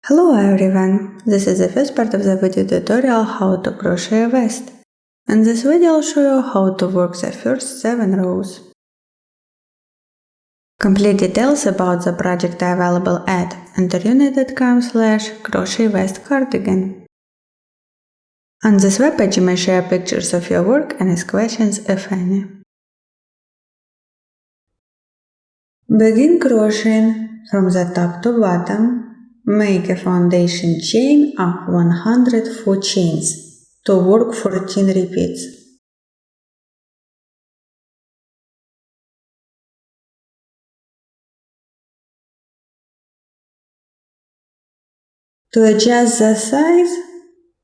Hello everyone, this is the first part of the video tutorial how to crochet a vest. In this video I'll show you how to work the first 7 rows. Complete details about the project are available at interuni.com/crochetvestcardigan. On this webpage you may share pictures of your work and ask questions if any. Begin crocheting from the top to bottom. Make a foundation chain of 104 chains to work 14 repeats. To adjust the size,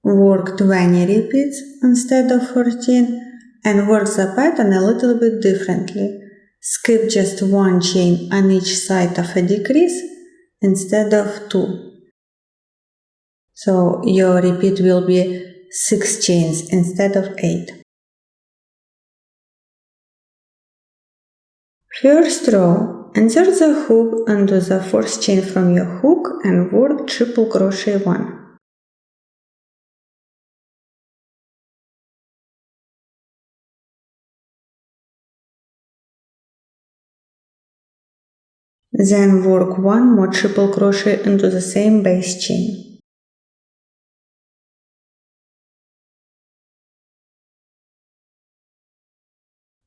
work 20 repeats instead of 14 and work the pattern a little bit differently. Skip just one chain on each side of a decrease instead of 2. So your repeat will be 6 chains instead of 8. First row, insert the hook into the first chain from your hook and work triple crochet 1. Then work 1 more triple crochet into the same base chain.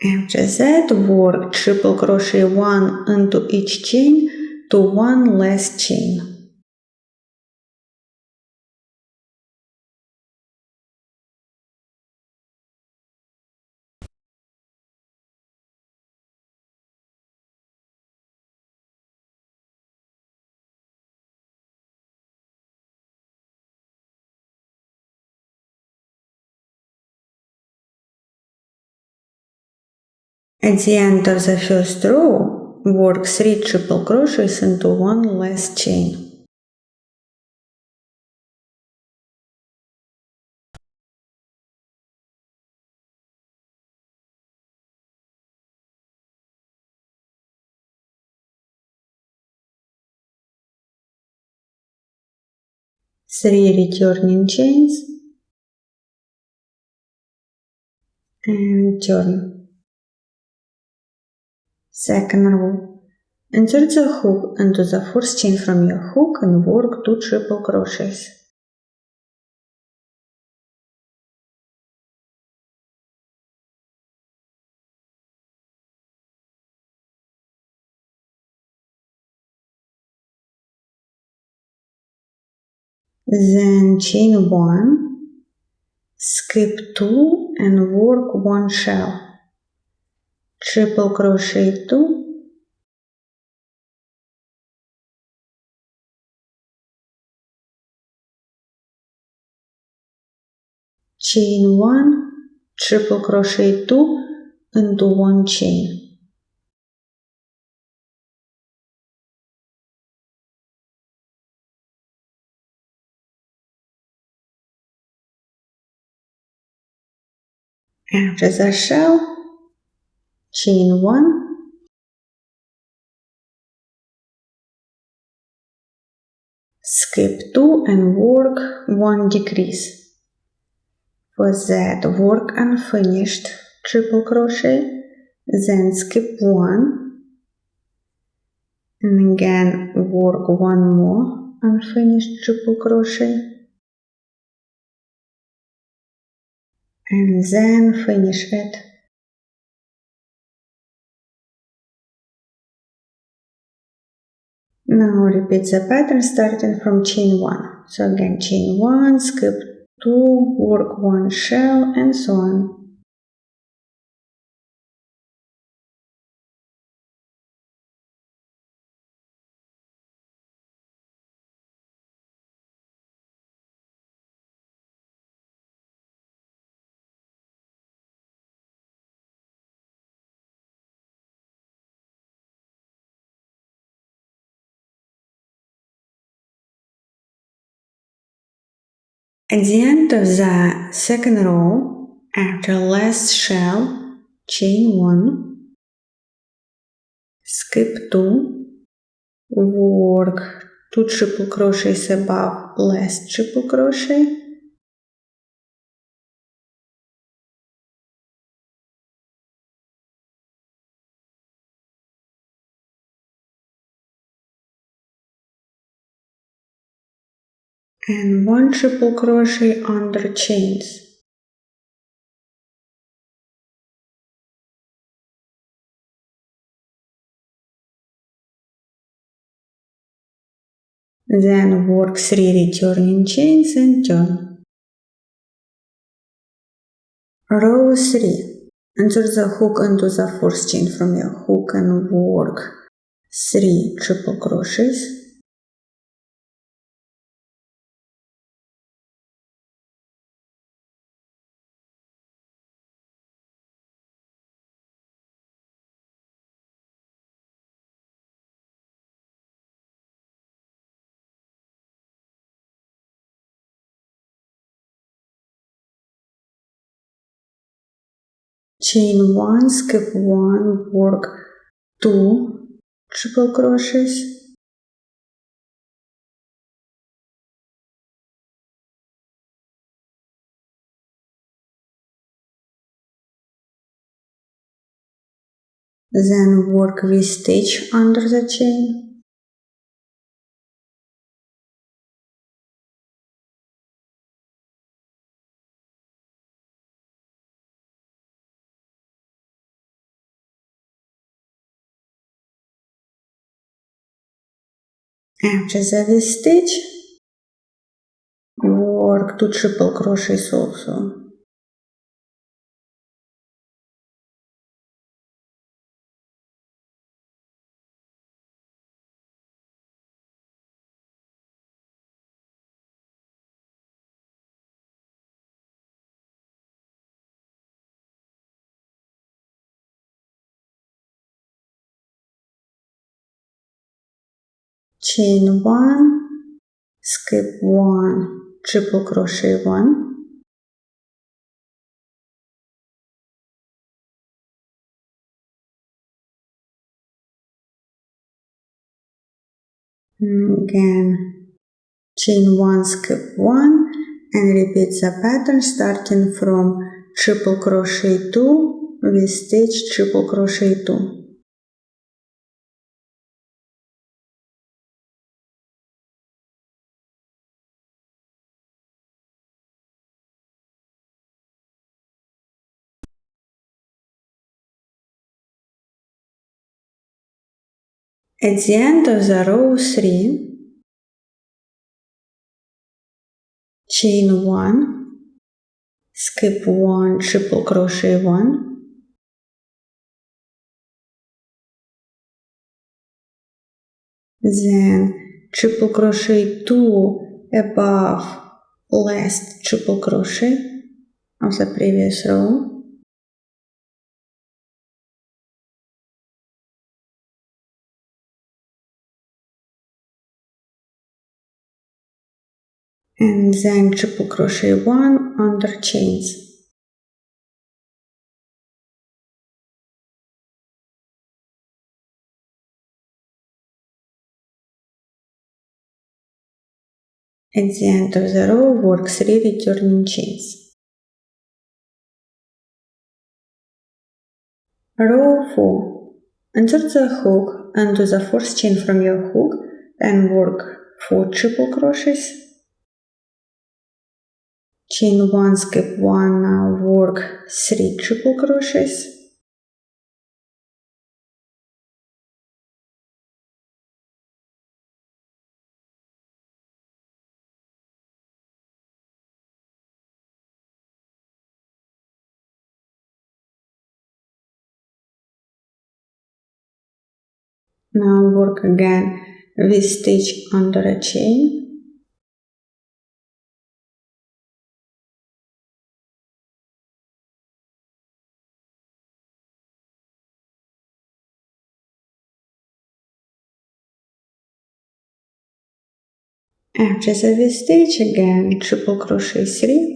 After that, work triple crochet 1 into each chain to one last chain. At the end of the first row, work 3 triple crochets into one last chain. Three returning chains and turn. Second row. Insert the hook into the first chain from your hook and work 2 triple crochets. Then chain 1, skip 2 and work 1 shell. Triple crochet 2, chain 1, triple crochet 2 into 1 chain. After the shell, chain 1, skip 2 and work 1 decrease. For that, work unfinished triple crochet, then skip 1 and again work 1 more unfinished triple crochet and then finish it. Now repeat the pattern starting from chain 1. So again chain 1, skip 2, work 1 shell and so on. At the end of the second row, after last shell, chain 1, skip 2, work two triple crochets above, last triple crochet, and one triple crochet under chains. Then work 3 returning chains and turn. Row 3. Insert the hook into the first chain from your hook and work 3 triple crochets. Chain 1, skip 1, work 2 triple crochets, then work V-stitch under the chain, after the V-stitch, work 2 triple crochets also. Chain 1, skip 1, triple crochet 1, again chain 1, skip 1, and repeat the pattern starting from triple crochet 2, V-stitch, triple crochet 2. At the end of the row 3, chain 1, skip 1, triple crochet 1, then triple crochet 2 above last triple crochet of the previous row, and then triple crochet 1 under chains. At the end of the row, work 3 returning chains. Row 4. Insert the hook into the first chain from your hook and work 4 triple crochets. Chain 1, skip 1, now work 3 triple crochets. Now work again V-stitch under a chain. After the V-stitch, again triple crochet 3.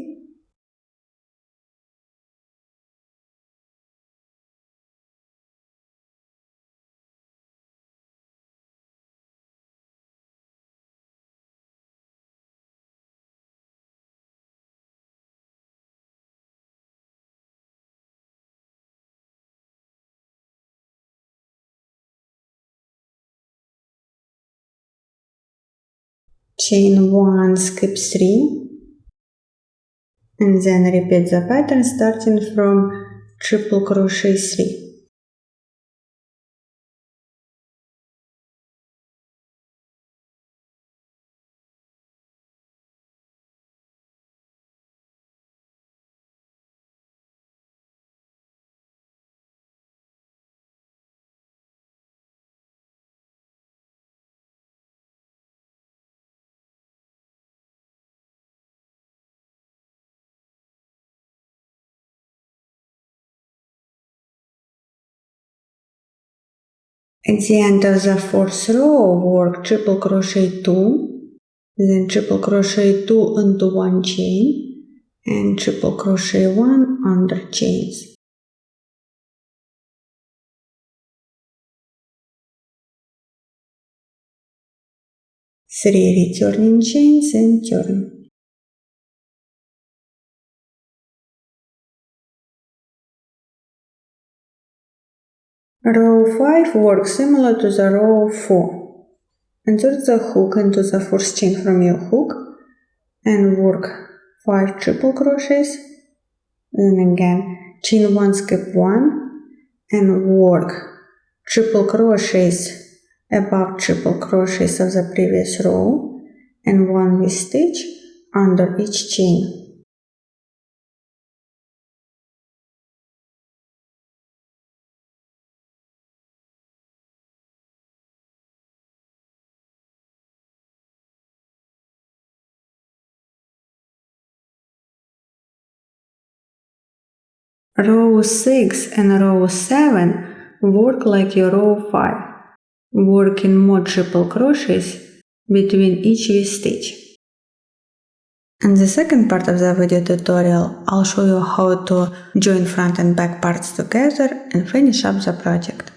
chain 1, skip 3, and then repeat the pattern starting from triple crochet 3. At the end of the fourth row, work triple crochet 2, then triple crochet 2 into one chain, and triple crochet 1 under chains. 3 returning chains and turn. Row 5 works similar to the row 4. Insert the hook into the first chain from your hook and work 5 triple crochets, then again chain 1, skip 1, and work triple crochets above triple crochets of the previous row and 1 V-stitch under each chain. Row 6 and row 7 work like your row 5, working more triple crochets between each V-stitch. In the second part of the video tutorial, I'll show you how to join front and back parts together and finish up the project.